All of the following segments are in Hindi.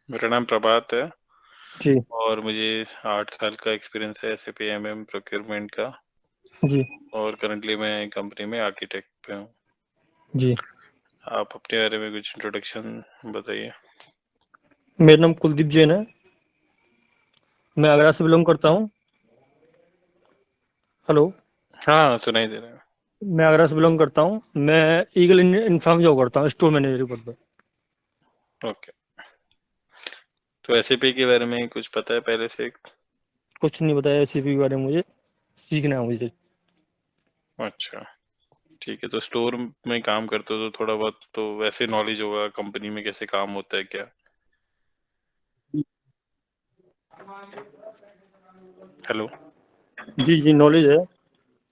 मेरा नाम प्रभात है जी। और मुझे 8 साल का एक्सपीरियंस है SAP MM प्रोक्योरमेंट का। जी। और करंटली मैं कंपनी में आर्किटेक्ट पे हूँ। जी। आप अपने बारे में कुछ इंट्रोडक्शन बताइए। मेरा नाम कुलदीप जैन है। मैं आगरा से बिलोंग करता हूँ। हेलो। हाँ, सुनाई दे रहा है। मैं आगरा से बिलोंग करता हूँ। मैं ईगल इन्फॉर्म जॉब करता हूँ, स्टोर मैनेजर के पद पर। ओके, तो SAP के बारे में कुछ पता है पहले से? कुछ नहीं बताया एसीपी के बारे में, मुझे सीखना है मुझे। अच्छा, ठीक है। तो स्टोर में काम करते हो तो थोड़ा बहुत तो वैसे नॉलेज होगा कंपनी में कैसे काम होता है क्या? हेलो। जी जी, नॉलेज है।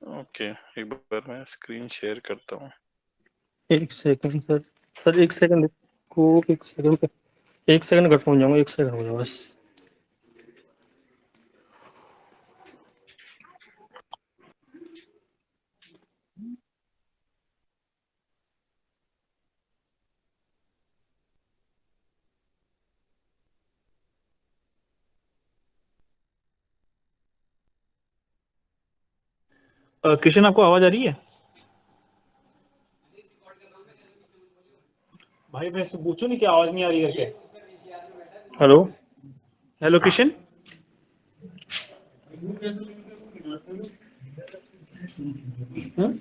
ओके, एक बार मैं स्क्रीन शेयर करता हूँ। एक सेकंड सर। सर एक सेकंड को, एक सेकंड, एक सेकंड घर पहुंच जाऊंगा, एक सेकंड हो जाओ बस। किशन, आपको आवाज आ रही है? भाई मैं से पूछूं नहीं, क्या आवाज नहीं आ रही करके। हेलो। हेलो किशन। हाँ?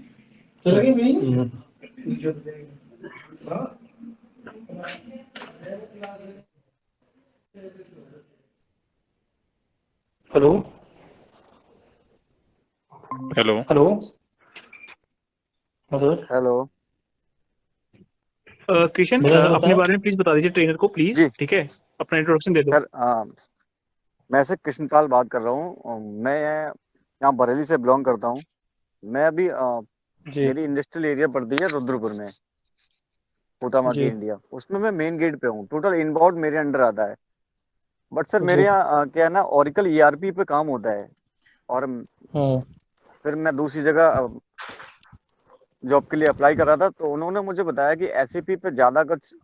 चला गया नहीं? हेलो। हेलो। हेलो। हाँ सर। हेलो। किशन, अपने बारे में प्लीज बता दीजिए ट्रेनर को, प्लीज। जी ठीक है, अपना इंट्रोडक्शन दे दो। सर, मैं से कृष्णपाल बात कर रहा हूँ। मैं यहाँ बरेली से बिलोंग करता हूँ। मैं अभी जी। मेरी इंडस्ट्रियल एरिया पड़ती है रुद्रपुर में, हुतामाकी जी। इंडिया। उसमें मैं मेन गेट पे हूँ। टोटल इनबाउंड मेरे अंडर आता है। बट सर मेरे जी। यहाँ क्या है ना, ओरिकल ERP पे काम होता है। और हाँ। फिर मैं दूसरी जगह जॉब के लिए अप्लाई करा था, तो उन्होंने मुझे बताया कि SAP पे ज़्यादा कुछ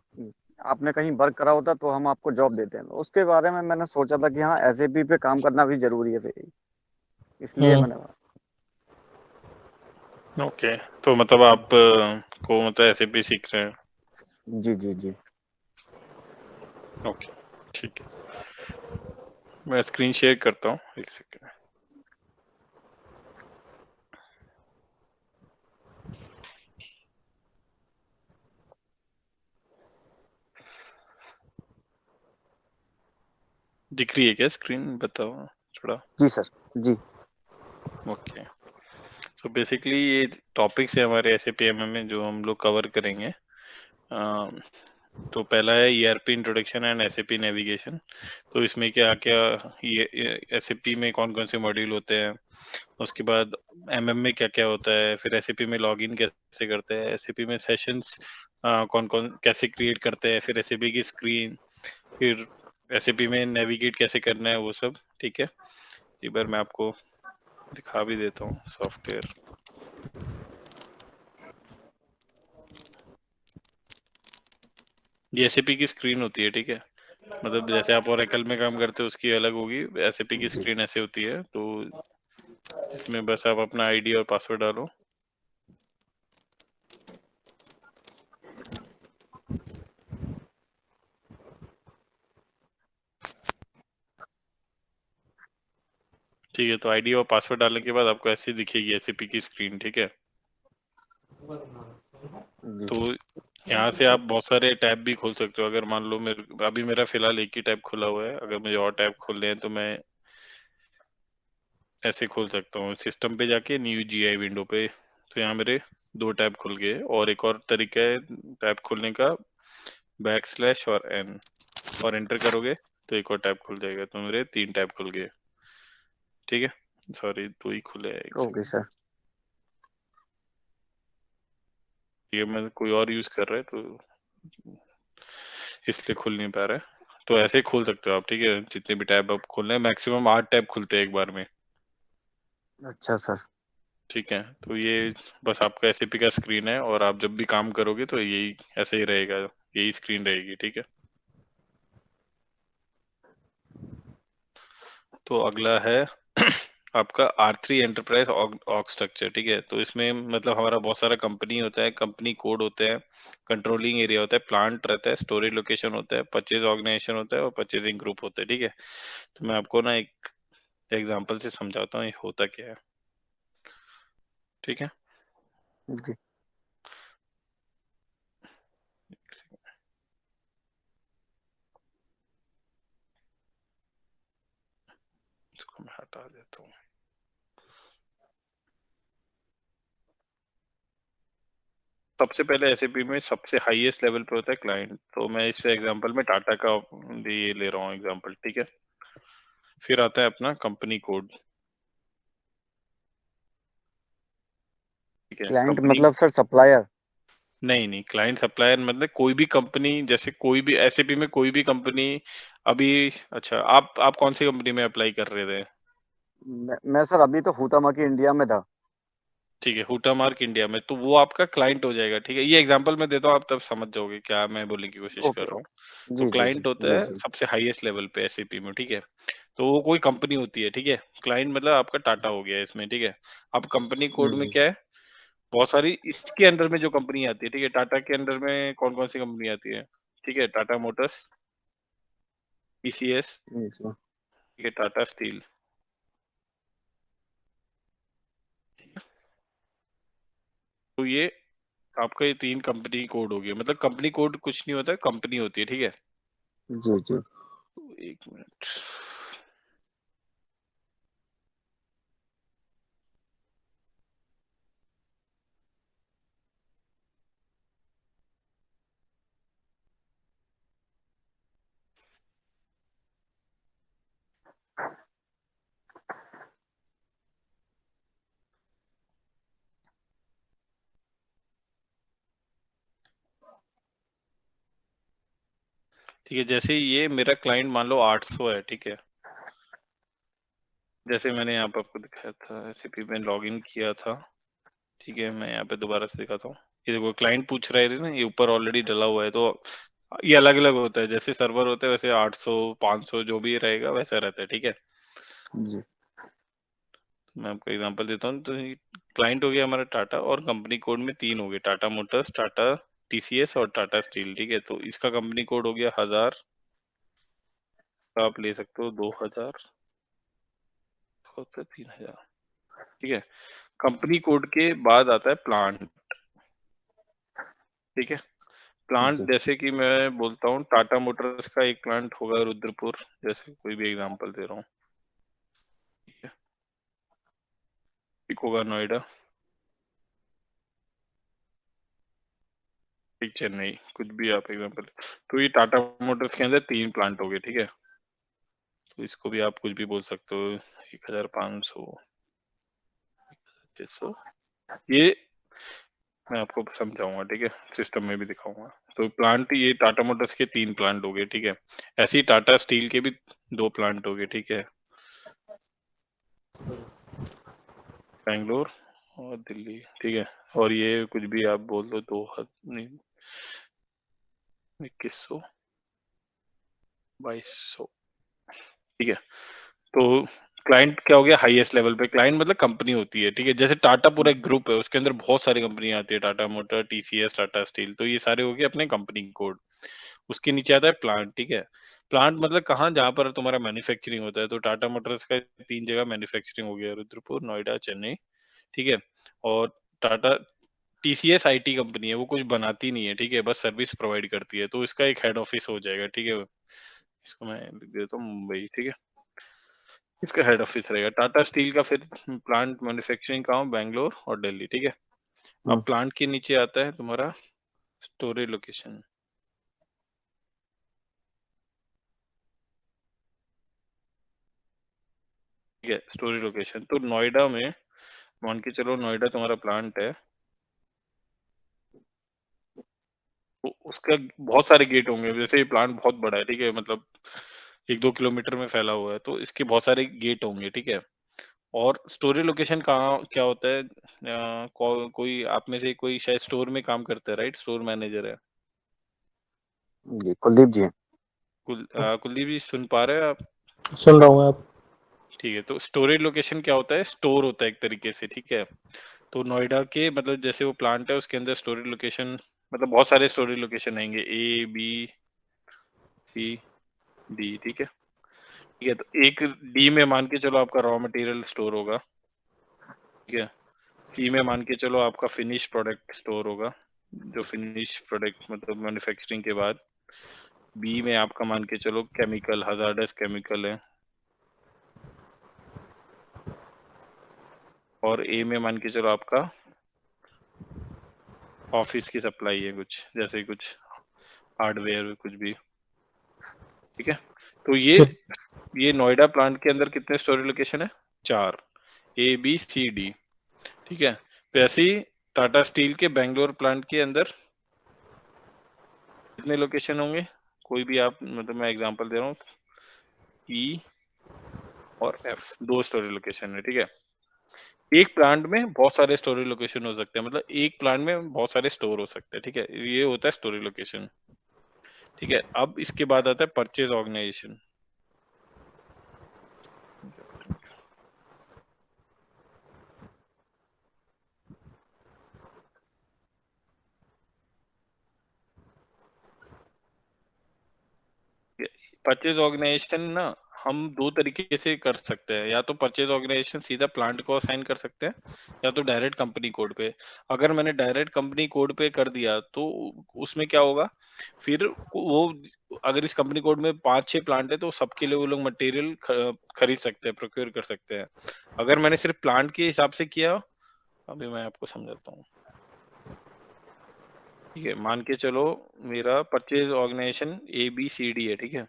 आपने कहीं वर्क करा होता तो हम आपको जॉब देते हैं। उसके बारे में मैंने सोचा था कि हाँ, SAP पे काम करना भी जरूरी है भाई। इसलिए हाँ। मैंने। ओके, तो मतलब आप को मतलब SAP सीख रहे हैं? जी जी जी। ओके, ठीक है। मैं स्क्रीन शेयर करता हूँ, एक सेकंड। दिख रही है क्या स्क्रीन? बताओ थोड़ा। जी सर। जी। ओके, तो बेसिकली ये टॉपिक्स है हमारे SAP MM में जो हम लोग कवर करेंगे। तो पहला है ERP introduction and SAP navigation. तो इसमें क्या क्या ये SAP में कौन कौन से मॉड्यूल होते हैं, उसके बाद MM में क्या क्या होता है, फिर SAP में लॉगिन कैसे करते हैं, SAP में सेशंस कौन कौन कैसे क्रिएट करते हैं, फिर SAP की स्क्रीन, फिर SAP में नेविगेट कैसे करना है, वो सब। ठीक है, एक बार मैं आपको दिखा भी देता हूँ सॉफ्टवेयर। ये SAP की स्क्रीन होती है, ठीक है। मतलब जैसे आप ओरेकल में काम करते हो उसकी अलग होगी, SAP की जी। स्क्रीन ऐसे होती है। तो इसमें बस आप अपना आईडी और पासवर्ड डालो। ठीक है, तो आईडी और पासवर्ड डालने के बाद आपको ऐसी दिखेगी SAP की स्क्रीन, ठीक है। जी। तो यहाँ से आप बहुत सारे टैब भी खोल सकते हो। अगर मान लो मेरे अभी मेरा फिलहाल एक ही टैब खुला हुआ है, अगर मुझे और टैब खोलने हैं तो मैं ऐसे खोल सकता हूँ सिस्टम पे जाके न्यू GI विंडो पे। तो यहाँ मेरे 2 टैब खुल गए। और एक और तरीका है टैब खोलने का, बैकस्लैश और N, और एंटर करोगे तो एक और टैब खुल जाएगा। तो मेरे 3 टैब खुल गए, ठीक है। सॉरी, 2 ही खुले हैं, एक ओके सेकंड। सर। ये मैं कोई और यूज कर रहा है तो इसलिए खुल नहीं पा रहा है। तो ऐसे ही खोल सकते हो आप, ठीक है। जितने भी टैब आप खोलने हैं, मैक्सिमम 8 टैब खुलते हैं एक बार में, अच्छा सर। ठीक है। तो ये बस आपका SAP का स्क्रीन है, और आप जब भी काम करोगे तो यही ऐसे ही रहेगा, यही स्क्रीन रहेगी, ठीक है। तो अगला है आपका R3 एंटरप्राइज ऑर्ग स्ट्रक्चर, ठीक है। तो इसमें मतलब हमारा बहुत सारा कंपनी होता है, कंपनी कोड होते हैं, कंट्रोलिंग एरिया होता है, प्लांट रहता है, स्टोरेज लोकेशन होता है, परचेज ऑर्गेनाइजेशन होता है और परचेजिंग ग्रुप होता है, ठीक है। तो मैं आपको ना एक एग्जांपल से समझाता हूँ ये होता क्या है, ठीक है। जी इसको मैं हटा देता हूँ। सबसे पहले एसएपी में सबसे हाईएस्ट लेवल पे होता है क्लाइंट, तो मैं इस एग्जांपल में टाटा का ये ले रहा हूँ एग्जांपल, ठीक है। फिर आता है अपना कंपनी कोड, ठीक है। क्लाइंट कंपनी, मतलब सर सप्लायर। नहीं नहीं, क्लाइंट सप्लायर मतलब कोई भी कंपनी, जैसे कोई भी एसएपी में कोई भी कंपनी अभी। अच्छा, आप कौन सी कंपनी में अप्लाई कर रहे थे? मैं सर अभी तो हुटामाकी इंडिया में था। ठीक है, हुटामार्क इंडिया में, तो वो आपका क्लाइंट हो जाएगा, ठीक है। ये एग्जांपल मैं देता हूँ, आप तब समझ जाओगे क्या मैं बोलने की कोशिश कर ओके रहा हूँ। ओके तो जी जी जी क्लाइंट होता जी है जी सबसे हाईएस्ट लेवल पे एसएपी में, ठीक है। तो वो कोई कंपनी होती है, ठीक है। क्लाइंट मतलब आपका टाटा हो गया इसमें, ठीक है। अब कंपनी कोड में जी क्या है, बहुत सारी इसके अंडर में जो कंपनी आती है, ठीक है। टाटा के अंडर में कौन कौन सी कंपनी आती है, ठीक है। टाटा मोटर्स, टीसीएस, जी जी ठीक है, टाटा स्टील। तो ये आपका ये तीन कंपनी कोड हो गया, मतलब कंपनी कोड कुछ नहीं होता है, कंपनी होती है, ठीक है। जी जी तो एक मिनट, ठीक है। जैसे ये मेरा क्लाइंट मान लो 800 है, ठीक है। जैसे मैंने यहाँ पे आपको दिखाया था, एसएपी में लॉग इन किया था, ठीक है। मैं यहाँ पे दोबारा से दिखाता हूँ। ये देखो क्लाइंट पूछ रहा है ना, ये ऊपर ऑलरेडी डला हुआ है, तो ये अलग अलग होता है, जैसे सर्वर होता है वैसे 800 500 जो भी रहेगा वैसा रहता है, ठीक है। जी मैं आपको एग्जांपल देता हूँ। तो क्लाइंट हो गया हमारा टाटा, और कंपनी कोड में तीन हो गए, टाटा मोटर्स, टाटा टीसीएस और टाटा स्टील, ठीक है। तो इसका कंपनी कोड हो गया 1000, आप ले सकते हो 2000 से 3000, ठीक है। कंपनी कोड के बाद आता है प्लांट, ठीक है। प्लांट जी जैसे कि मैं बोलता हूँ, टाटा मोटर्स का एक प्लांट होगा रुद्रपुर, जैसे कोई भी एग्जांपल दे रहा हूँ, ठीक है। एक होगा नोएडा, एक चेन्नई, कुछ भी आप एग्जांपल। तो ये टाटा मोटर्स के अंदर तीन प्लांट हो गए, ठीक है। तो इसको भी आप कुछ भी बोल सकते हो, 1500, 600, ये मैं आपको समझाऊंगा, ठीक है। सिस्टम में भी दिखाऊंगा। तो प्लांट, ये टाटा मोटर्स के तीन प्लांट हो गए, ठीक है। ऐसे ही टाटा स्टील के भी दो प्लांट हो गए, ठीक है, बेंगलोर और दिल्ली, ठीक है। और ये कुछ भी आप बोल दो, 2000 2100, 2200, ठीक है। तो क्लाइंट क्या हो गया, हाईएस्ट लेवल पे। क्लाइंट मतलब कंपनी होती है, ठीक है। जैसे टाटा पूरा एक ग्रुप है, उसके अंदर बहुत सारी कंपनियां आती है, Tata motor, TCS, Tata steel, तो ये सारे हो गए अपने कंपनी कोड। उसके नीचे आता है प्लांट, ठीक है। प्लांट मतलब कहाँ, जहां पर तुम्हारा मैन्युफैक्चरिंग होता है। तो टाटा मोटर्स का तीन जगह मैन्युफैक्चरिंग हो गया, रुद्रपुर, नोएडा, चेन्नई, ठीक है। और टाटा टीसीएस आईटी कंपनी है, वो कुछ बनाती नहीं है, ठीक है, बस सर्विस प्रोवाइड करती है। तो इसका एक हेड ऑफिस हो जाएगा, ठीक है। इसको मैं लिख देता हूँ मुंबई, ठीक है। इसका हेड ऑफिस रहेगा। टाटा स्टील का फिर प्लांट मैन्युफैक्चरिंग कहाँ, बैंगलोर और दिल्ली, ठीक है। अब प्लांट के नीचे आता है तुम्हारा स्टोरेज लोकेशन, ठीक है। स्टोरेज लोकेशन तो नोएडा में, मान के चलो नोएडा तुम्हारा प्लांट है, तो उसका बहुत सारे गेट होंगे। जैसे ये प्लांट बहुत बड़ा है, ठीक है, मतलब 1-2 किलोमीटर में फैला हुआ है, तो इसके बहुत सारे गेट होंगे, ठीक है। और स्टोरेज लोकेशन कहाँ क्या होता है, कोई आप में से कोई शायद स्टोर में काम करता है, राइट, स्टोर मैनेजर है। जी कुलदीप जी। कुलदीप जी सुन पा रहे हैं आप? सुन रहा हूँ आप। ठीक है, तो स्टोरेज लोकेशन क्या होता है? स्टोर होता है एक तरीके से, ठीक है। तो नोएडा के मतलब जैसे वो प्लांट है उसके अंदर स्टोरेज लोकेशन मतलब बहुत सारे स्टोरेज लोकेशन आएंगे, ए बी सी डी, ठीक है। ठीक है, तो एक डी में मान के चलो आपका रॉ मटेरियल स्टोर होगा, ठीक है। सी में मान के चलो आपका फिनिश प्रोडक्ट स्टोर होगा, जो फिनिश प्रोडक्ट मतलब मैन्युफैक्चरिंग के बाद। बी में आपका मान के चलो केमिकल, हजार्डस केमिकल है। और ए में मान के चलो आपका ऑफिस की सप्लाई है, कुछ जैसे कुछ हार्डवेयर कुछ भी, ठीक है। तो ये नोएडा प्लांट के अंदर कितने स्टोरेज लोकेशन है? 4, ए बी सी डी, ठीक है। तो ऐसे ही टाटा स्टील के बेंगलोर प्लांट के अंदर कितने लोकेशन होंगे? कोई भी आप मतलब मैं एग्जांपल दे रहा हूँ, ई और एफ, 2 स्टोरेज लोकेशन है, ठीक है। एक प्लांट में बहुत सारे स्टोरेज लोकेशन हो सकते हैं, मतलब एक प्लांट में बहुत सारे स्टोर हो सकते हैं, ठीक है। ये होता है स्टोरेज लोकेशन, ठीक है। अब इसके बाद आता है परचेज ऑर्गेनाइजेशन। परचेज ऑर्गेनाइजेशन ना हम 2 तरीके से कर सकते हैं, या तो परचेज ऑर्गेनाइजेशन सीधा प्लांट को असाइन कर सकते हैं, या तो डायरेक्ट कंपनी कोड पे। अगर मैंने डायरेक्ट कंपनी कोड पे कर दिया तो उसमें क्या होगा, फिर वो अगर इस कंपनी कोड में 5-6 प्लांट है तो सबके लिए वो लोग मटेरियल खरीद सकते हैं, प्रोक्योर कर सकते हैं। अगर मैंने सिर्फ प्लांट के हिसाब से किया, अभी मैं आपको समझाता हूँ, ठीक है। मान के चलो मेरा purchase organisation A B C D है, ठीक है।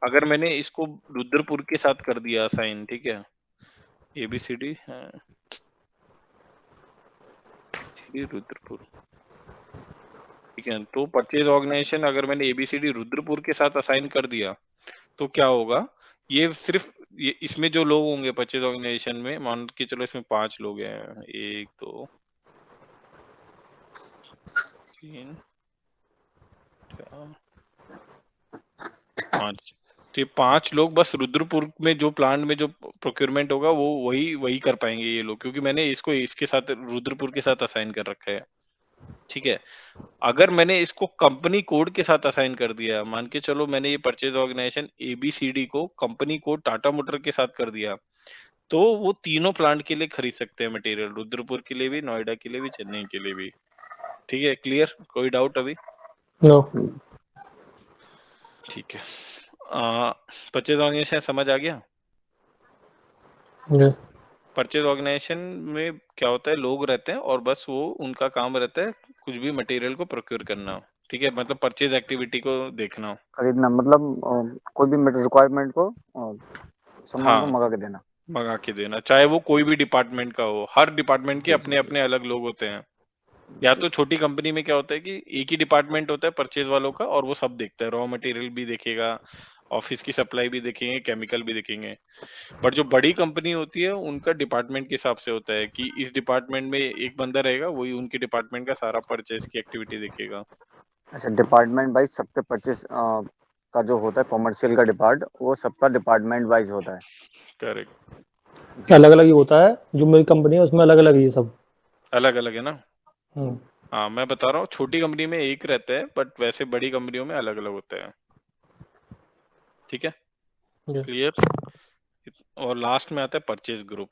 अगर मैंने इसको रुद्रपुर के साथ कर दिया साइन, ठीक है, ABCD रुद्रपुर, ठीक है। तो परचेज ऑर्गेनाइजेशन अगर मैंने ABCD रुद्रपुर के साथ असाइन कर दिया तो क्या होगा, ये सिर्फ ये इसमें जो लोग होंगे परचेज ऑर्गेनाइजेशन में, मान के चलो इसमें 5 लोग हैं, 1 2 3 4 5, तो ये 5 लोग बस रुद्रपुर में जो प्लांट में जो प्रोक्योरमेंट होगा वो वही कर पाएंगे ये लोग, क्योंकि मैंने इसको इसके साथ रुद्रपुर के साथ असाइन कर रखा है, ठीक है। अगर मैंने इसको कंपनी कोड के साथ असाइन कर दिया, मान के चलो मैंने ये परचेज ऑर्गेनाइजेशन ABCD को कंपनी कोड टाटा मोटर के साथ कर दिया, तो वो तीनों प्लांट के लिए खरीद सकते हैं मटेरियल, रुद्रपुर के लिए भी, नोएडा के लिए भी, चेन्नई के लिए भी, ठीक है। क्लियर? कोई डाउट अभी? नो। ठीक है। परचेज ऑर्गेनाइजेशन समझ आ गया? जी। परचेज ऑर्गेनाइजेशन में क्या होता है, लोग रहते हैं और बस वो उनका काम रहता है कुछ भी मटेरियल को प्रोक्योर करना, ठीक है, मतलब परचेज एक्टिविटी को देखना। खरीदना मतलब कोई भी रिक्वायरमेंट को सामान को हाँ, मंगा के देना। मंगा के देना, चाहे वो कोई भी डिपार्टमेंट का हो। हर डिपार्टमेंट के जी जी अपने जी अपने अलग लोग होते हैं। या जी। तो छोटी कंपनी में क्या होता है कि एक ही डिपार्टमेंट होता है परचेज वालों का, और वो सब देखता है, रॉ मटेरियल भी देखेगा, ऑफिस की सप्लाई भी देखेंगे, केमिकल भी देखेंगे। बट जो बड़ी कंपनी होती है उनका डिपार्टमेंट के हिसाब से होता है कि इस डिपार्टमेंट में एक बंदा रहेगा, वही उनके डिपार्टमेंट का सारा परचेज की एक्टिविटी देखेगा। अच्छा, डिपार्टमेंट वाइज सबके परचेस का जो होता है, कॉमर्शियल का डिपार्ट, वो सबका डिपार्टमेंट वाइज होता है। करेक्ट। जी अलग अलग ही होता है, जो मेरी कंपनी है उसमें अलग अलग ही है सब। अलग अलग है ना? हम्म। हाँ, मैं बता रहा हूँ, छोटी कंपनी में एक रहता है, बट वैसे बड़ी कंपनियों में अलग अलग होता है, ठीक है। जी। क्लियर? और लास्ट में आता है परचेज ग्रुप।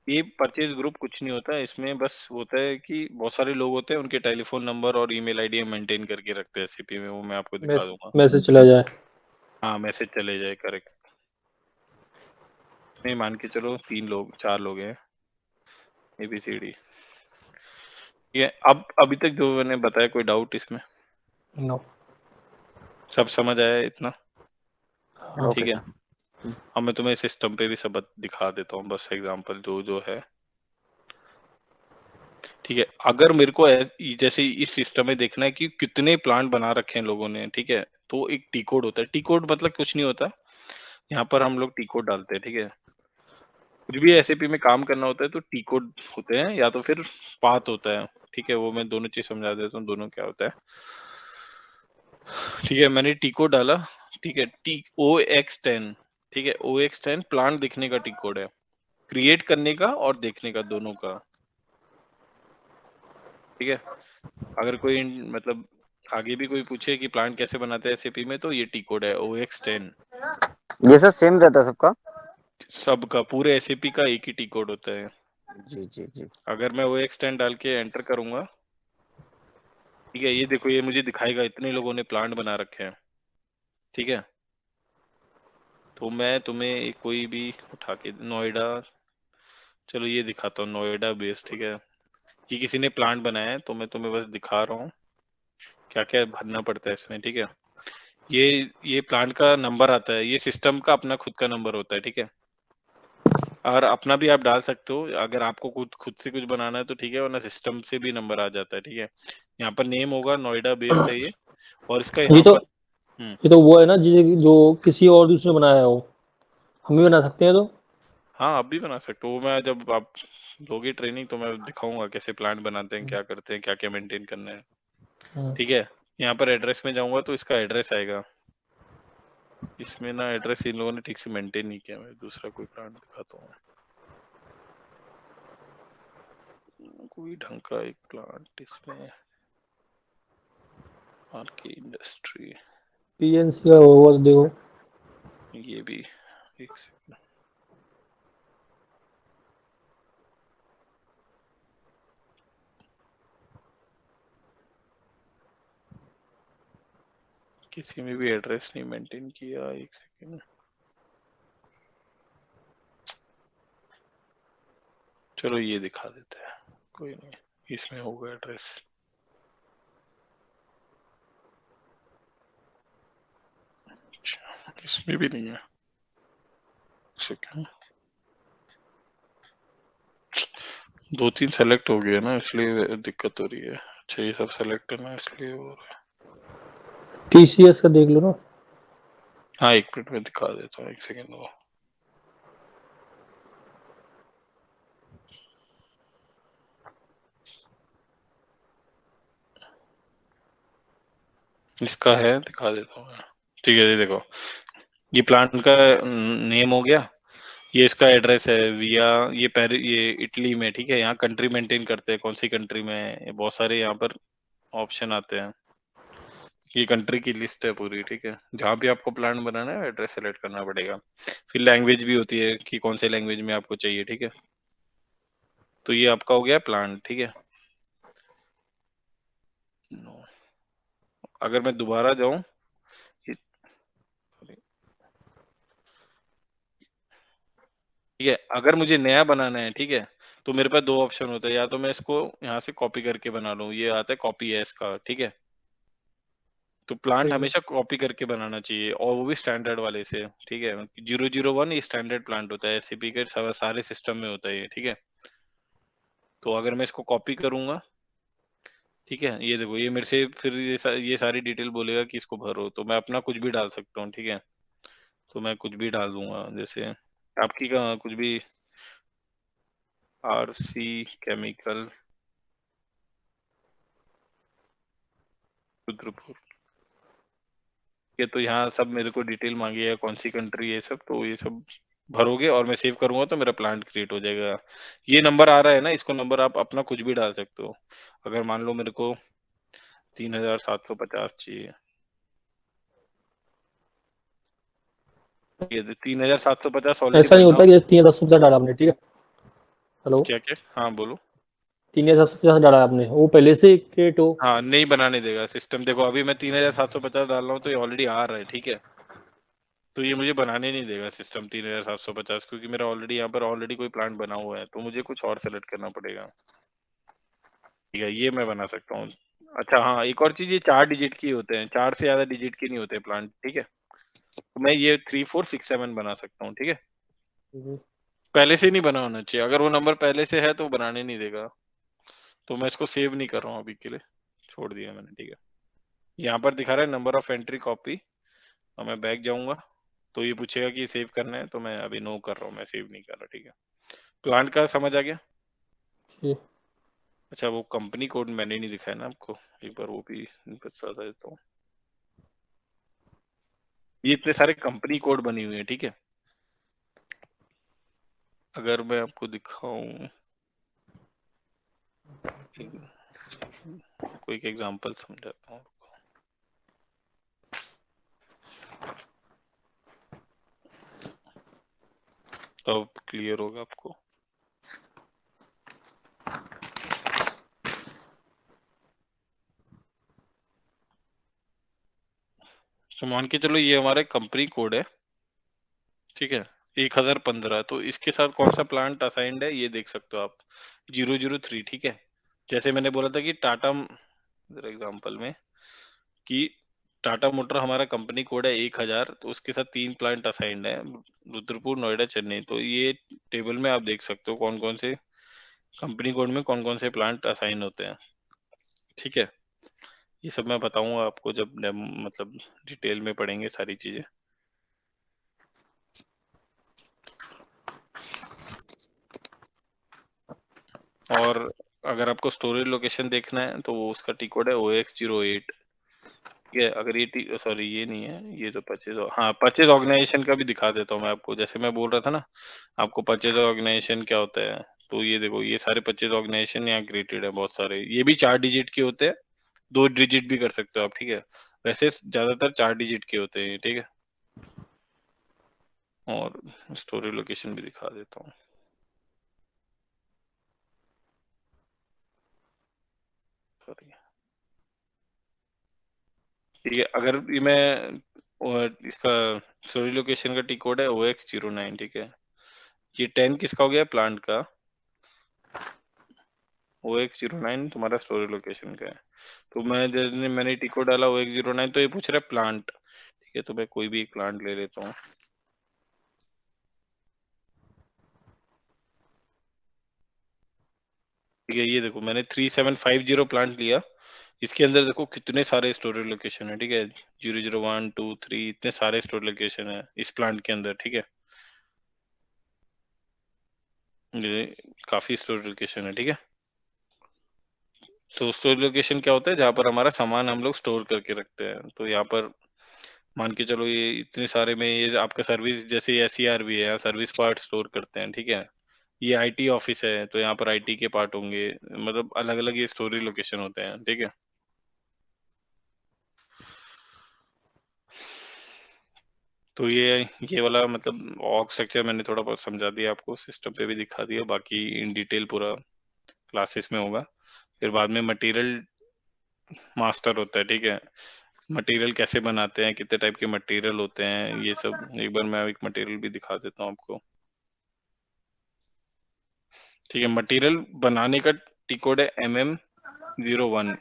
ये परचेज ग्रुप कुछ नहीं होता है, इसमें बस होता है कि बहुत सारे लोग होते हैं, उनके टेलीफोन नंबर और ईमेल आईडी हम मेंटेन करके रखते हैं एसएपी में, वो मैं आपको दिखा दूंगा। मैसेज चला जाए। हाँ, मैसेज चले जाए, करेक्ट। नहीं, मान के चलो 3 लोग 4 लोग हैं, ABCD। ये अब अभी तक जो मैंने बताया, कोई डाउट इसमें? नो। सब समझ आया इतना? हाँ। ओके ठीक है। सर। अब मैं तुम्हें सिस्टम पे भी सब दिखा देता हूँ, बस एग्जांपल जो जो है, ठीक है। अगर मेरे को जैसे इस सिस्टम में देखना है कि कितने प्लांट बना रखे हैं लोगों ने, ठीक है, तो एक टी कोड होता है। टी कोड मतलब कुछ नहीं होता, यहाँ पर हम लोग टी कोड डालते हैं, ठीक है। कुछ भी एसएपी में काम करना होता है तो टी कोड होते हैं, या तो फिर पाथ होता है, ठीक है। वो मैं दोनों चीज समझा देता हूँ, दोनों क्या होता है। ठीक है, मैंने टी कोड डाला, ठीक है, OX10, ठीक है, OX10 प्लांट दिखने का टी कोड है, क्रिएट करने का और देखने का दोनों का, ठीक है। अगर कोई मतलब आगे भी कोई पूछे कि प्लांट कैसे बनाते हैं एसएपी में, तो ये टी कोड है OX10। ये सर सेम रहता है सबका? सबका पूरे एसएपी का एक ही टी कोड होता है। जी जी जी। अगर मैं OX10 डाल के एंटर करूंगा, ठीक है, ये देखो ये मुझे दिखाएगा इतने लोगों ने प्लांट बना रखे हैं, ठीक है। तो मैं तुम्हें कोई भी उठा के नोएडा, चलो ये दिखाता हूँ नोएडा बेस, ठीक है, कि किसी ने प्लांट बनाया है, तो मैं तुम्हें बस दिखा रहा हूँ क्या क्या भरना पड़ता है इसमें, ठीक है। ये प्लांट का नंबर आता है, ये सिस्टम का अपना खुद का नंबर होता है, ठीक है। और अपना भी आप डाल सकते हो, अगर आपको खुद से कुछ बनाना है तो ठीक है, वरना सिस्टम से भी नंबर आ जाता है, ठीक है। यहाँ पर नेम होगा, नोएडा बेस्ड है ये, और इसका ये यहाँ तो पर ये तो वो है ना जिसे जो किसी और दूसरे ने बनाया हो, हम भी बना सकते हैं तो। हाँ आप भी बना सकते हो। वो मैं जब आप लोगे ट्रेनिंग तो मैं दिखाऊंगा कैसे प्लांट बनाते हैं, क्या करते हैं, क्या क्या मेंटेन करना है, हाँ। ठीक है। यहाँ पर एड्रेस में जाऊंगा तो इसका एड्रेस आएगा, इसमें ना एड्रेस इन लोगों ने ठीक से मेंटेन नहीं किया। मैं दूसरा कोई प्लांट दिखाता हूँ, कोई ढंग का एक प्लांट इसमें, आरके इंडस्ट्री, पीएनसी का होगा तो देखो। ये भी एक सेकंड, किसी में भी एड्रेस नहीं मेंटेन किया, एक सेकंड, चलो ये दिखा देते हैं, कोई नहीं, इसमें होगा एड्रेस। अच्छा इसमें भी नहीं है, सेकंड, 2-3 सेलेक्ट हो गया ना इसलिए दिक्कत हो रही है। अच्छा ये सब सेलेक्ट करना इसलिए हो रहा है। टीसीएस का देख लो ना। हाँ एक मिनट में दिखा देता हूँ, एक सेकंड वो, इसका है दिखा देता हूँ मैं। ठीक है ये देखो, ये प्लांट का नेम हो गया, ये इसका एड्रेस है विया, ये इटली में, ठीक है। यहाँ कंट्री मेंटेन करते हैं, कौन सी कंट्री में है, बहुत सारे यहाँ पर ऑप्शन आते हैं, ये कंट्री की लिस्ट है पूरी, ठीक है। जहाँ भी आपको प्लांट बनाना है एड्रेस सेलेक्ट करना पड़ेगा। फिर लैंग्वेज भी होती है कि कौन से लैंग्वेज में आपको चाहिए, ठीक है। तो ये आपका हो गया प्लांट, ठीक है। अगर मैं दोबारा जाऊं, ठीक है, अगर मुझे नया बनाना है, ठीक है, तो मेरे पास दो ऑप्शन होते हैं, या तो मैं इसको यहाँ से कॉपी करके बना लूँ, ये आता है कॉपी एस का, ठीक है। तो प्लांट ठीक है। हमेशा कॉपी करके बनाना चाहिए, और वो भी स्टैंडर्ड वाले से, ठीक है। 001 ये स्टैंडर्ड प्लांट होता है, एसएपी के सारे सिस्टम में होता है ये, ठीक है। तो अगर मैं इसको कॉपी करूंगा, ठीक है, ये देखो ये मेरे से फिर ये सारी डिटेल बोलेगा कि इसको भरो, तो मैं अपना कुछ भी डाल सकता हूँ, ठीक है। तो मैं कुछ भी डाल दूंगा, जैसे आपकी का कुछ भी, आरसी केमिकल रुद्रपुर, ये तो यहाँ सब मेरे को डिटेल मांगी है, कौन सी कंट्री है सब, तो ये सब भरोगे और मैं सेव करूंगा तो मेरा प्लांट क्रिएट हो जाएगा। ये नंबर आ रहा है ना, इसको नंबर आप अपना कुछ भी डाल सकते हो। अगर मान लो मेरे को 3750 चाहिए, ये 3750 ऑलरेडी ऐसा नहीं बनना। होता कि 3,1050 डाला आपने, ठीक है। हेलो। क्या क्या, हाँ बोलो। 3,750 डाला आपने, वो पहले से क्रिएट हो। हाँ नहीं बनाने देगा सिस्टम, देखो अभी मैं 3750 डाल रहा हूँ तो ये ऑलरेडी आ रहा है, ठीक है। तो ये मुझे बनाने नहीं देगा सिस्टम 3750, क्योंकि मेरा ऑलरेडी यहाँ पर ऑलरेडी कोई प्लांट बना हुआ है, तो मुझे कुछ और सेलेक्ट करना पड़ेगा, ठीक है। ये मैं बना सकता हूँ। अच्छा हाँ एक और चीज, ये 4 डिजिट की होते हैं, 4 से ज्यादा डिजिट के नहीं होते प्लांट, ठीक है। तो मैं ये 3467 बना सकता हूँ, ठीक है। पहले से नहीं बना होना चाहिए, अगर वो नंबर पहले से है तो बनाने नहीं देगा। तो मैं इसको सेव नहीं कर रहा हूँ अभी के लिए, छोड़ दिया मैंने, ठीक है। यहाँ पर दिखा रहा है नंबर ऑफ एंट्री कॉपी, और मैं बैक जाऊंगा तो ये पूछेगा कि सेव करना है, तो मैं अभी नो कर रहा हूँ, मैं सेव नहीं कर रहा, ठीक है। प्लांट का समझ आ गया। ठीक। अच्छा वो कंपनी कोड मैंने नहीं दिखाया ना आपको, एक बार वो भी बता देता हूँ। ये इतने सारे कंपनी कोड बनी हुई है, ठीक है। अगर मैं आपको दिखाऊं कोई एक एग्जांपल समझाता हूँ, तो क्लियर होगा आपको। तो मान के चलो ये हमारा कंपनी कोड है, ठीक है, 1015। तो इसके साथ कौन सा प्लांट असाइंड है ये देख सकते हो आप, 003, ठीक है। जैसे मैंने बोला था कि टाटा एग्जांपल में कि टाटा मोटर हमारा कंपनी कोड है 1000, तो उसके साथ 3 प्लांट असाइंड है, रुद्रपुर, नोएडा, चेन्नई। तो ये टेबल में आप देख सकते हो कौन कौन से कंपनी कोड में कौन कौन से प्लांट असाइन होते हैं, ठीक है। ये सब मैं बताऊंगा आपको जब मतलब डिटेल में पढ़ेंगे सारी चीजें। और अगर आपको स्टोरेज लोकेशन देखना है तो वो उसका टी कोड है OX08, ठीक है। अगर ये सॉरी ये नहीं है, ये तो परचेज, हाँ परचेज ऑर्गेनाइजेशन का भी दिखा देता हूँ मैं आपको। जैसे मैं बोल रहा था ना आपको परचेज ऑर्गेनाइजेशन क्या होता है, तो ये देखो ये सारे परचेज ऑर्गेनाइजेशन यहाँ क्रिएटेड है बहुत सारे। ये भी 4 डिजिट के होते हैं, 2 डिजिट भी कर सकते हो आप, ठीक है। वैसे ज्यादातर 4 डिजिट के होते हैं, ठीक है। और स्टोरेज लोकेशन भी दिखा देता हूँ, सॉरी, ठीक है। अगर ये मैं इसका स्टोरेज लोकेशन का टी कोड है OX09, ठीक है। ये 10 किसका हो गया, प्लांट का। OX09 तुम्हारा स्टोरेज लोकेशन का है। तो मैंने टी कोड डाला OX09, तो ये पूछ रहा है प्लांट, ठीक है। तो मैं कोई भी एक प्लांट ले लेता हूँ, ठीक है। ये देखो मैंने 3750 प्लांट लिया। इसके अंदर देखो कितने सारे स्टोरेज लोकेशन है, ठीक है। 00123 इतने सारे स्टोरेज लोकेशन है इस प्लांट के अंदर, ठीक है। ये काफी स्टोरेज लोकेशन है, ठीक है। तो स्टोरेज लोकेशन क्या होता है, जहाँ पर हमारा सामान हम लोग स्टोर करके रखते हैं। तो यहाँ पर मान के चलो ये इतने सारे में ये आपका सर्विस, जैसे SER भी है, यहाँ सर्विस पार्ट स्टोर करते हैं, ठीक है। ये IT ऑफिस है, तो यहाँ पर IT के पार्ट होंगे, मतलब अलग अलग ये स्टोरेज लोकेशन होते हैं, ठीक है। तो ये वाला मतलब ऑर्ग स्ट्रक्चर मैंने थोड़ा बहुत समझा दिया आपको, सिस्टम पे भी दिखा दिया, बाकी इन डिटेल पूरा क्लासेस में होगा। फिर बाद में मटेरियल मास्टर होता है, ठीक है। मटेरियल कैसे बनाते हैं, कितने टाइप के मटेरियल होते हैं, ये सब एक बार मैं एक मटेरियल भी दिखा देता हूँ आपको, ठीक है। मटेरियल बनाने का टी कोड है MM01,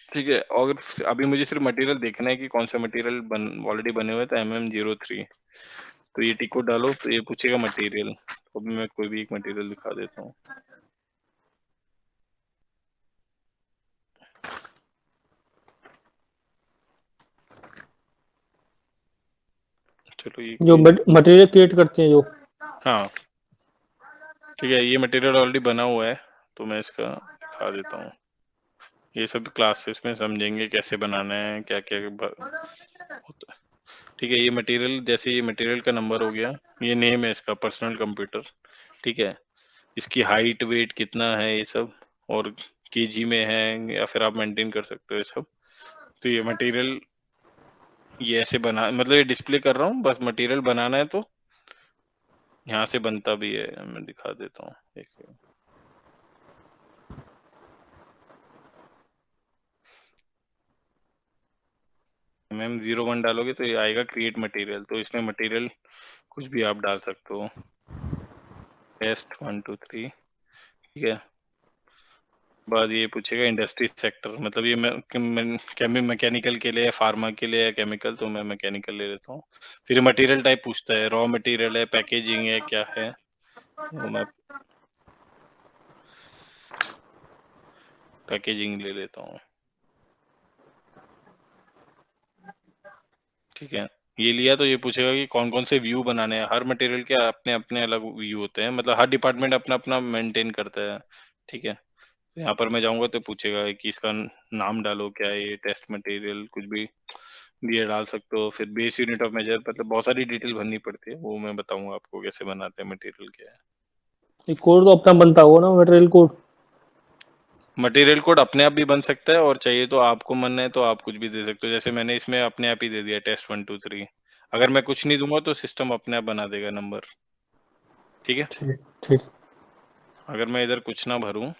ठीक है। और अभी मुझे सिर्फ मटेरियल देखना है कि कौन सा मटेरियल ऑलरेडी बने हुए, तो MM03। तो ये टी कोड डालो तो ये पूछेगा मटेरियल, तो अभी मैं कोई भी एक मटेरियल दिखा देता हूँ, चलो ये जो कोई, मटेरियल क्रिएट करते हैं जो। हाँ ठीक है। ये मटेरियल ऑलरेडी बना हुआ है, तो मैं इसका दिखा देता हूँ। ये सब क्लासेस में समझेंगे कैसे बनाना है, क्या क्या होता है, ठीक है। ये मटेरियल, जैसे ये मटेरियल का नंबर हो गया, ये नेम है इसका, पर्सनल कंप्यूटर, ठीक है। इसकी हाइट वेट कितना है ये सब, और केजी में है, या फिर आप मेंटेन कर सकते हो ये सब। तो ये मटेरियल ये ऐसे बना, मतलब ये डिस्प्ले कर रहा हूँ, बस मटेरियल बनाना है तो यहाँ से बनता भी है, मैं दिखा देता हूँ एक सेकंड। MM01 डालोगे तो ये आएगा क्रिएट मटेरियल, तो इसमें मटेरियल कुछ भी आप डाल सकते हो, टेस्ट 1 2 3, ठीक है। बाद ये पूछेगा इंडस्ट्री सेक्टर, मतलब ये मैकेनिकल के लिए, फार्मा के लिए, या केमिकल, तो मैं मैकेनिकल ले लेता हूँ। फिर मटेरियल टाइप पूछता है, रॉ मटेरियल है, पैकेजिंग है, क्या है, तो मैं पैकेजिंग ले लेता हूँ, ठीक है। ये लिया तो ये पूछेगा कि कौन कौन से व्यू बनाने हैं। हर मटेरियल के अपने अपने अलग व्यू होते हैं, मतलब हर डिपार्टमेंट अपना अपना मेंटेन करता है, ठीक है। तो यहाँ पर मैं जाऊंगा तो पूछेगा कि इसका नाम डालो, क्या है ये, टेस्ट मटेरियल, कुछ भी ये डाल सकते हो। फिर बेस यूनिट ऑफ मेजर, मतलब बहुत सारी डिटेल भरनी पड़ती है, वो मैं बताऊंगा आपको कैसे बनाते हैं, मटेरियल क्या है। ये कोड तो अपना बनता होगा ना, मटेरियल कोड? मटेरियल कोड अपने आप भी बन सकता है, और चाहिए तो आपको मन है तो आप कुछ भी दे सकते हो। जैसे मैंने इसमें अपने आप ही दे दिया टेस्ट 1 2 3। अगर मैं कुछ नहीं दूंगा तो सिस्टम अपने आप बना देगा नंबर। ठीक है। ठीक ठीक। अगर मैं इधर कुछ ना भरूं,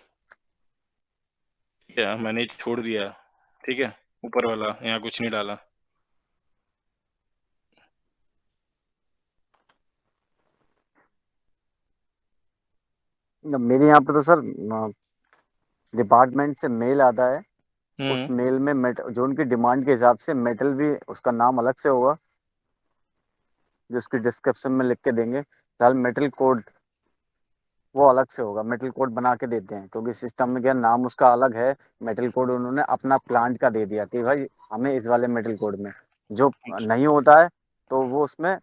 ठीक है, मैंने छोड़ दिया, ठीक है, ऊपर वाला यहाँ कुछ नहीं डाला। मेरे यहाँ पे तो सर डिपार्टमेंट से मेल आता है। उस हम्म। मेल में जो उनकी डिमांड के हिसाब से मेटल भी उसका नाम अलग से होगा, जो उसकी डिस्क्रिप्शन में लिख के देंगे। फिलहाल मेटल कोड वो अलग से होगा, मेटल कोड बना के देते हैं, क्योंकि सिस्टम में क्या नाम उसका अलग है। मेटल कोड उन्होंने अपना प्लांट का दे दिया कि भाई हमें इस वाले मेटल कोड में जो अच्छा। नहीं होता है, तो वो उसमें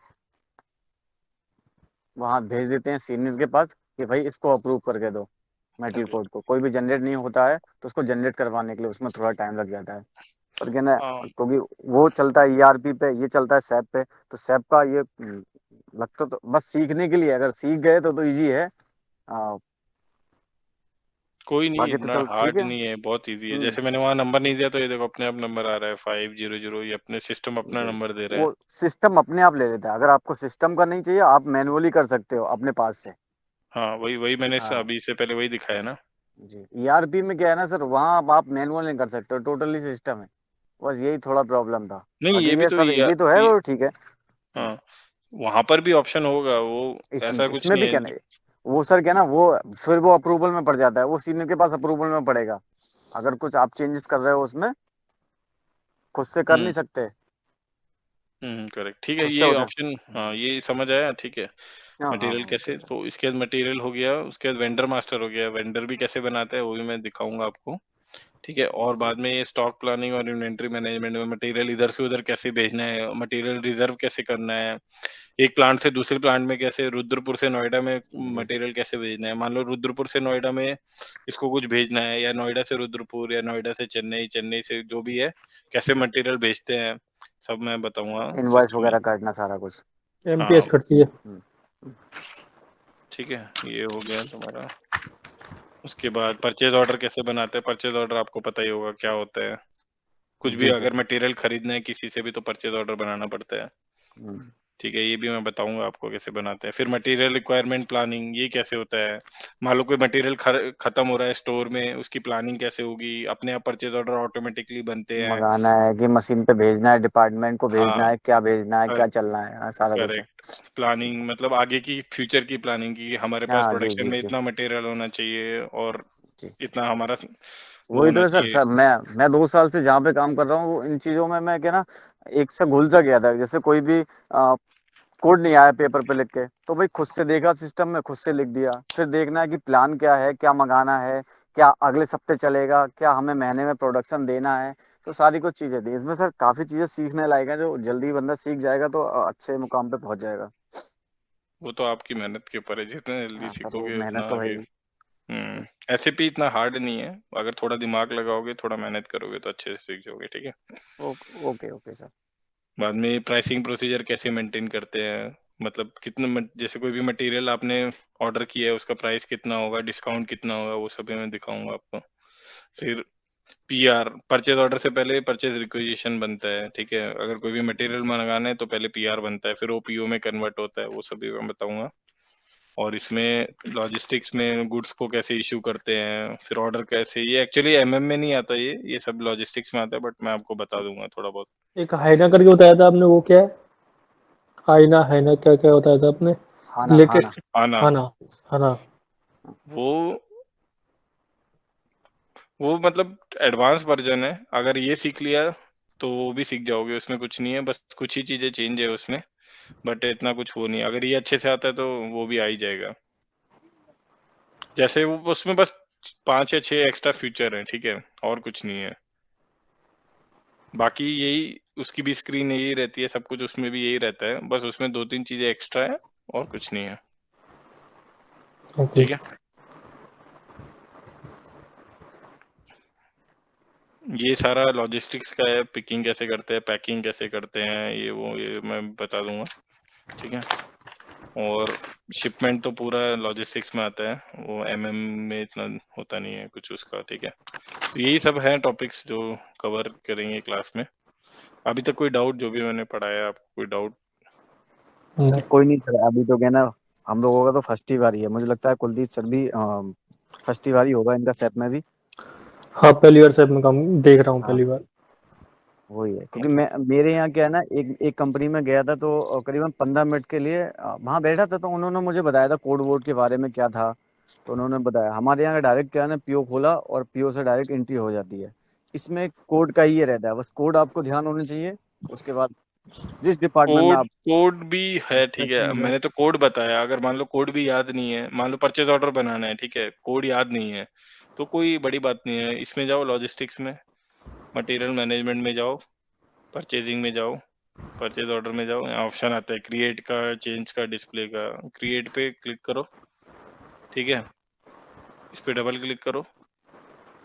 वहाँ भेज देते हैं सीनियर के पास कि भाई इसको अप्रूव करके दो। मेटल अरे। कोड को कोई भी जनरेट नहीं होता है, तो उसको जनरेट करवाने के लिए उसमें थोड़ा टाइम लग जाता है। पर क्या ना, हाँ, क्योंकि वो चलता है ईआरपी पे, ये चलता है सैप पे, तो सैप का ये लगता तो बस सीखने के लिए, अगर सीख गए तो इजी है। आ, कोई नहीं, बाकी तो इतना चल ठीक हार्ड है। नहीं है, बहुत इजी है। हम्म। जैसे मैंने वहां नंबर नहीं दिया तो ये देखो अपने आप नंबर आ रहा है 500, ये अपने सिस्टम अपना जी, नंबर दे रहा है। वो सिस्टम अपने आप ले लेता है। अगर आपको सिस्टम का नहीं चाहिए, आप मैनुअली कर सकते हो अपने पास से। हाँ, वही वही मैंने हाँ अभी से पहले वही दिखाया ना। जी, ईआरपी में क्या है ना सर, वहाँ आप मैनुअल नहीं कर सकते हो, टोटली सिस्टम है। बस यही थोड़ा प्रॉब्लम था। नहीं, बाकी ये भी ये तो सब इजी तो है, वो ठीक है। हाँ, वहां पर भी ऑप्शन होगा वो, इसमें ऐसा कुछ इसमें नहीं भी है। क्या नहीं, वो सर क्या ना, वो फिर वो अप्रूवल में पड़ जाता है, वो सीनियर के पास अप्रूवल में पड़ेगा। अगर कुछ आप चेंजेस कर रहे हो उसमें, खुद से कर नहीं हम्म। सकते। करेक्ट, ठीक है, खुद से ये उधर। ऑप्शन, हाँ ये समझ आया, ठीक है। हाँ हाँ मटेरियल हाँ, ओके कैसे, सर। तो इसके बाद मटेरियल हो गया, उसके बाद वेंडर मास्टर हो गया। वेंडर भी कैसे बनाते हैं वो भी मैं दिखाऊंगा आपको। ठीक है, और जी बाद में ये स्टॉक प्लानिंग और इन्वेंटरी मैनेजमेंट में मटेरियल इधर से उधर कैसे भेजना है, मटेरियल रिजर्व कैसे करना है, एक प्लांट से दूसरे प्लांट में कैसे, रुद्रपुर से नोएडा में जी मटेरियल कैसे भेजना है। मान लो रुद्रपुर से नोएडा में इसको कुछ भेजना है, या नोएडा से रुद्रपुर, या नोएडा से चेन्नई, चेन्नई से जो भी है, कैसे मटेरियल भेजते हैं, सब मैं बताऊंगा इनवॉइस सिस्टम में। वगैरह काटना सारा कुछ। हाँ, एमपीएस करती है। हम्म, ठीक है, ये हो गया तुम्हारा। उसके बाद परचेज ऑर्डर कैसे बनाते हैं, परचेज ऑर्डर आपको पता ही होगा क्या होता है। कुछ भी जी सर। अगर मटेरियल खरीदना है किसी से भी तो परचेज ऑर्डर बनाना पड़ता है। हम्म, ठीक है, ये भी मैं बताऊंगा आपको कैसे बनाते हैं। फिर मटेरियल रिक्वायरमेंट प्लानिंग ये कैसे होता है। मान लो कोई मटेरियल खत्म हो रहा है स्टोर में, उसकी प्लानिंग कैसे होगी, अपने आप परचेज ऑर्डर ऑटोमेटिकली बनते हैं। मंगाना है कि मशीन पे भेजना है, डिपार्टमेंट को भेजना हाँ, है, क्या भेजना है, क्या चलना है, हाँ, सारा कुछ है। करेक्ट। प्लानिंग मतलब आगे की फ्यूचर की प्लानिंग की, हमारे पास हाँ जी प्रोडक्शन जी में जी इतना मटेरियल होना चाहिए, और जी। इतना हमारा वो वही तो होना है सर। चाहिए। सर मैं 2 साल से जहाँ पे काम कर रहा हूँ, वो इन चीजों में मैं क्या ना, एक से घुल सा गया था। जैसे कोई भी कोड नहीं आया पेपर पे लिख के, तो भाई खुद से देखा सिस्टम में, खुद से लिख दिया। फिर देखना है कि प्लान क्या है, क्या मंगाना है, क्या अगले सप्ते चलेगा, क्या हमें महीने में प्रोडक्शन देना है। तो सारी कुछ चीजें थी इसमें सर, काफी चीजें सीखने लायक है। जो जल्दी बंदा सीख जाएगा तो अच्छे मुकाम पे पहुंच जाएगा। वो तो आपकी मेहनत के ऊपर है, जितने जल्दी हाँ सर, वो सीखोगे उतना मेहनत तो है आगे। ही। एसएपी इतना हार्ड नहीं है, अगर थोड़ा दिमाग लगाओगे, थोड़ा मेहनत करोगे तो अच्छे से सीख जाओगे। ठीक है। Okay okay sir. बाद में प्राइसिंग प्रोसीजर कैसे मेंटेन करते हैं, मतलब कितने जैसे कोई भी मटेरियल आपने ऑर्डर किया है उसका प्राइस कितना होगा, डिस्काउंट कितना होगा, वो सब भी मैं दिखाऊंगा आपको। फिर पीआर, परचेज ऑर्डर से पहले परचेज रिक्विजिशन बनता है। ठीक है, अगर कोई भी मटेरियल जी मंगाना है तो पहले पीआर बनता है, फिर वो पीओ में कन्वर्ट होता है, वो सब भी मैं बताऊंगा। और इसमें लॉजिस्टिक्स में गुड्स को कैसे इशू करते हैं, फिर ऑर्डर कैसे, ये एक्चुअली एमएम में नहीं आता, ये सब लॉजिस्टिक्स में आता है, बट मैं आपको बता दूंगा थोड़ा बहुत। एक हाइना करके बताया था आपने, वो क्या है? आईना है ना, क्या क्या बताया था आपने? खाना खाना। लेटेस्ट। आना, हाँ ना। हाँ ना। वो वो मतलब एडवांस वर्जन है, अगर ये सीख लिया तो वो भी सीख जाओगे, उसमें कुछ नहीं है, बस कुछ ही चीजें चेंज है उसमें, बट इतना कुछ वो नहीं है। अगर ये अच्छे से आता है तो वो भी आ ही जाएगा। जैसे वो उसमें बस 5 या 6 एक्स्ट्रा फीचर है, ठीक है, और कुछ नहीं है। बाकी यही, उसकी भी स्क्रीन यही रहती है, सब कुछ उसमें भी यही रहता है, बस उसमें 2-3 चीजें एक्स्ट्रा है, और कुछ नहीं है। ओके। ठीक है। ये सारा लॉजिस्टिक्स का है, पिकिंग कैसे करते हैं, पैकिंग कैसे करते हैं, ये मैं बता दूंगा, ठीक है। और शिपमेंट तो पूरा लॉजिस्टिक्स में आता है, वो एमएम में इतना होता नहीं है कुछ उसका, ठीक है। तो यही सब है टॉपिक्स जो कवर करेंगे क्लास में। अभी तक कोई डाउट जो भी मैंने पढ़ाया, आपको कोई डाउट? कोई नहीं सर, अभी तो क्या ना, हम लोगों का तो फर्स्ट ही बारी है। मुझे लगता है कुलदीप सर भी फर्स्ट ही बारी होगा इनका सेप में भी। हाँ पहली बार से मैं काम देख रहा हूँ, हाँ पहली बार। वही है, क्योंकि मैं मेरे यहाँ क्या है ना, एक कंपनी में गया था तो करीबन 15 मिनट के लिए वहाँ बैठा था, तो उन्होंने मुझे बताया था कोड वोड के बारे में क्या था। तो उन्होंने बताया हमारे यहाँ डायरेक्ट क्या है ना, पीओ खोला और पीओ से डायरेक्ट एंट्री हो जाती है। इसमें कोड का ही ये रहता है, बस कोड आपको ध्यान होनी चाहिए। उसके बाद जिस डिपार्टमेंट में कोड आप कोड भी है, ठीक है। मैंने तो कोड बताया, अगर मान लो कोड भी याद नहीं है, मान लो परचेज ऑर्डर बनाना है, ठीक है, कोड याद नहीं है, तो कोई बड़ी बात नहीं है। इसमें जाओ लॉजिस्टिक्स में, मटेरियल मैनेजमेंट में जाओ, परचेजिंग में जाओ, परचेज ऑर्डर में जाओ, यहाँ ऑप्शन आता है क्रिएट का, चेंज का, डिस्प्ले का। क्रिएट पे क्लिक करो, ठीक है, इस पे डबल क्लिक करो,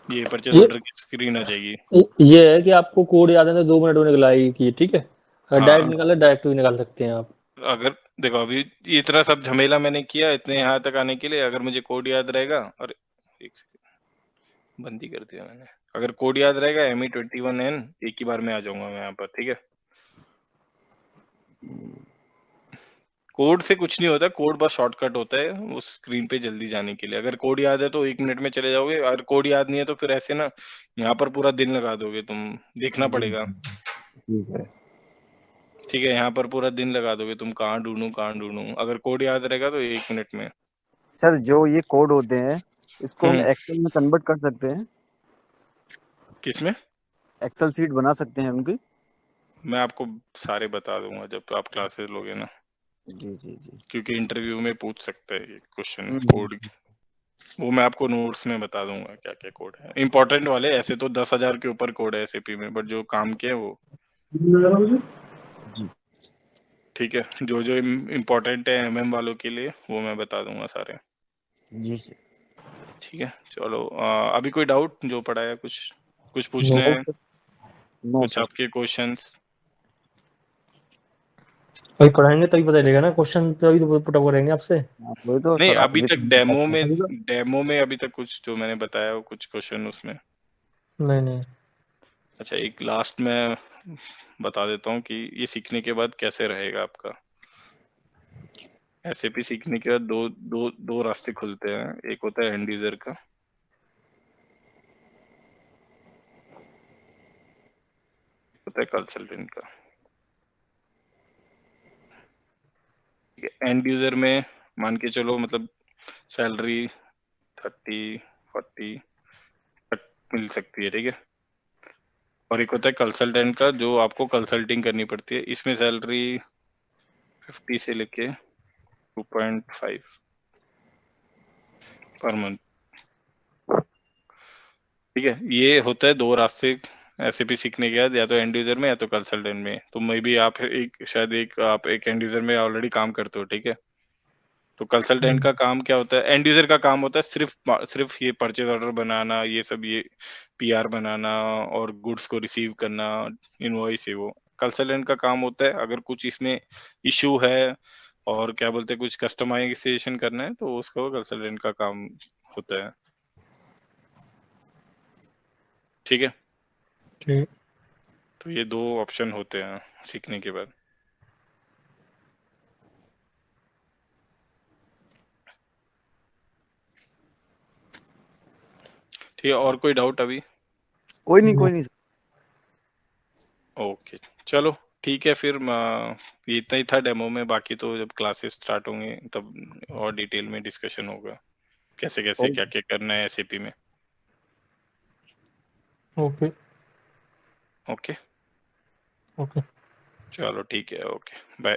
ये परचेज ये ऑर्डर की स्क्रीन आ जाएगी। ये है कि आपको कोड याद है तो 2 मिनट में निकलाई की, ठीक है। अगर डायरेक्ट हाँ, निकालना डायरेक्ट भी निकाल सकते हैं आप। अगर देखो अभी ये इतना सब झमेला मैंने किया इतने यहाँ तक आने के लिए, अगर मुझे कोड याद रहेगा, और एक सेकंड बंद ही कर दिया मैंने। अगर कोड याद रहेगा ME21N, एक ही बार में आ जाऊंगा मैं यहाँ पर, ठीक है। कोड से कुछ नहीं होता, कोड बस शॉर्टकट होता है उस स्क्रीन पे जल्दी जाने के लिए। अगर कोड याद है तो 1 मिनट में चले जाओगे, अगर कोड याद नहीं है तो फिर ऐसे ना यहाँ पर पूरा दिन लगा दोगे तुम, देखना जी पड़ेगा, ठीक है ठीक है। यहाँ पर पूरा दिन लगा दोगे तुम, कहाँ ढूंढूं कहाँ ढूंढूं। अगर कोड याद रहेगा तो 1 मिनट में। सर, जो ये कोड होते हैं इसको हम हम्म। एक्सेल में कन्वर्ट कर सकते हैं, किसमें? एक्सेल सीट बना सकते हैं उनकी। मैं आपको सारे बता दूंगा जब आप क्लासेस लोगे ना, जी जी जी। क्योंकि इंटरव्यू में पूछ सकते हैं ये क्वेश्चन हम्म, कोड। वो मैं आपको नोट्स में बता दूंगा क्या क्या कोड है इंपॉर्टेंट वाले। ऐसे तो 10,000 के ऊपर कोड है एसएपी में, बट जो काम के है वो, जी ठीक है, जो जो इम्पोर्टेंट है एमएम वालों के लिए वो मैं बता दूंगा सारे, जी सर। ठीक है। चलो अभी कोई डाउट जो पड़ा है, कुछ कुछ नो पूछने हैं, सर, नो कुछ सर। आपके क्वेश्चंस? भाई पढ़ाएंगे तभी पता चलेगा ना, क्वेश्चन तभी तो पुट अप करेंगे आपसे। वही तो नहीं, सर, आप अभी भी तक तो डेमो में, बताइएगा। अभी तक कुछ जो मैंने बताया वो कुछ क्वेश्चन उसमें। नहीं नहीं। अच्छा, एक लास्ट में बता देता हूँ कि ये सीखने के बाद कैसे रहेगा आपका। एसएपी सीखने के बाद दो दो दो रास्ते खुलते हैं। एक होता है एंड यूजर का, एक होता है कंसल्टेंट का। एंड यूजर में मान के चलो, मतलब सैलरी 30-40 मिल सकती है, ठीक है। और एक होता है कंसल्टेंट का, जो आपको कंसल्टिंग करनी पड़ती है। इसमें सैलरी 50 से लेके 2.5 पर मंथ, ठीक है। ये होता है दो रास्ते एसएपी सीखने के बाद, या तो एंड यूजर में या तो कंसल्टेंट में। तो मे भी आप एक, शायद एक आप एक एंड यूजर में ऑलरेडी काम करते हो, ठीक है। तो कंसल्टेंट का काम क्या होता है? एंड यूजर का काम होता है सिर्फ ये परचेज ऑर्डर बनाना, ये सब, ये पीआर बनाना और गुड्स को रिसीव करना, इनवॉइस है वो। कंसल्टेंट का काम होता है अगर कुछ इसमें इशू है और क्या बोलते हैं कुछ कस्टमाइजेशन करना है, तो उसका कंसल्टेंट का काम होता है, ठीक है। ठीक। तो ये दो ऑप्शन होते हैं सीखने के बाद, ठीक है। और कोई डाउट अभी? कोई नहीं, नो। कोई नहीं सर। ओके, चलो ठीक है फिर। ये इतना ही था डेमो में, बाकी तो जब क्लासेस स्टार्ट होंगे तब और डिटेल में डिस्कशन होगा कैसे कैसे क्या क्या करना है एसएपी में। ओके। Okay, okay. चलो ठीक है, ओके, बाय।